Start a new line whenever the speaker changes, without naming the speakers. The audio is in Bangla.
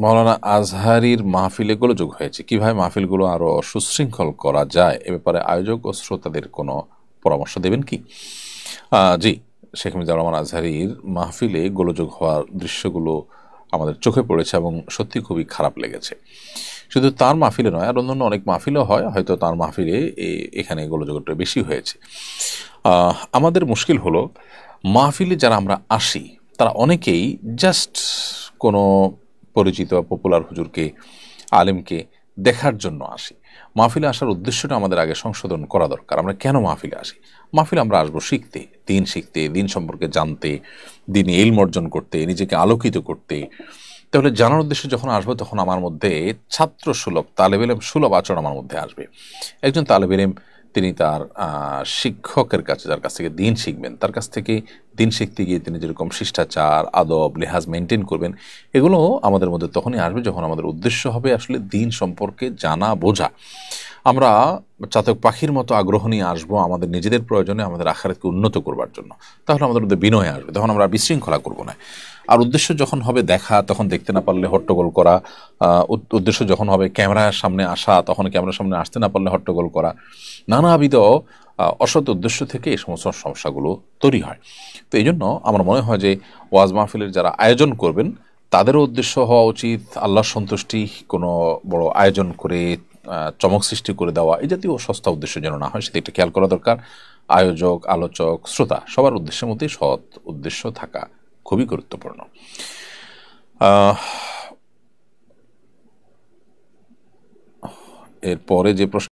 মৌলানা আজহারীর মাহফিলে গোলযোগ হয়েছে, কিভাবে মাহফিলগুলো আরো সুশৃঙ্খল করা যায় এ ব্যাপারে আয়োজক ও শ্রোতাদের কোনো পরামর্শ দেবেন কি? জি, শেখ মুজিবুর রহমান আজহারীর মাহফিলে গোলযোগ হওয়ার দৃশ্যগুলো আমাদের চোখে পড়েছে এবং সত্যি খুবই খারাপ লেগেছে। শুধু তার মাহফিলে নয়, আর অন্যান্য অনেক মাহফিলও হয়, হয়তো তার মাহফিলে এখানে গোলযোগটা বেশি হয়েছে। আমাদের মুশকিল হলো, মাহফিলে যারা আমরা আসি তারা অনেকেই জাস্ট কোনো পরিচিত পপুলার হুজুরকে, আলেমকে দেখার জন্য আসি। মাহফিলে আসার উদ্দেশ্যটা আমাদের আগে সংশোধন করা দরকার। আমরা কেন মাহফিলে আসি? মাহফিলে আমরা আসবো শিখতে, দিন সম্পর্কে জানতে, দিন ইলম অর্জন করতে, নিজেকে আলোকিত করতে। তাহলে জানার উদ্দেশ্যে যখন আসবো তখন আমার মধ্যে ছাত্র সুলভ, তালেব ইলম সুলভ আচরণ আমার মধ্যে আসবে। একজন তালেব ইলম তিনি তার শিক্ষকের কাছে, যার কাছ থেকে দিন শিখবেন, তার কাছ থেকে দিন শিখতে গিয়ে তিনি যেরকম শিষ্টাচার, আদব, লেহাজ মেনটেন করবেন, এগুলো আমাদের মধ্যে তখনই আসবে যখন আমাদের উদ্দেশ্য হবে আসলে দিন সম্পর্কে জানা বোঝা। আমরা চাতক পাখির মতো আগ্রহ নিয়ে আসবো আমাদের নিজেদের প্রয়োজনে, আমাদের আখিরাতকে উন্নত করবার জন্য। তাহলে আমাদের মধ্যে বিনয় আসবে, তখন আমরা বিশৃঙ্খলা করবো না। আর উদ্দেশ্য যখন হবে দেখা, তখন দেখতে না পারলে হট্টগোল করা। উদ্দেশ্য যখন হবে ক্যামেরার সামনে আসা, তখন ক্যামেরার সামনে আসতে না পারলে হট্টগোল করা। নানাবিধ অসৎ উদ্দেশ্য থেকে এই সমস্ত সমস্যাগুলো তৈরি হয়। তো এই জন্য আমার মনে হয় যে ওয়াজ মাহফিলের যারা আয়োজন করবেন তাদেরও উদ্দেশ্য হওয়া উচিত আল্লাহর সন্তুষ্টি, কোনো বড় আয়োজন করে চমক সৃষ্টি করে দেওয়া এই জাতীয় সস্তা উদ্দেশ্য যেন না হয়, সেটা একটা খেয়াল করা দরকার। আয়োজক, আলোচক, শ্রোতা সবার উদ্দেশ্যের মধ্যে সৎ উদ্দেশ্য থাকা খুবই গুরুত্বপূর্ণ। এরপরে যে প্রশ্ন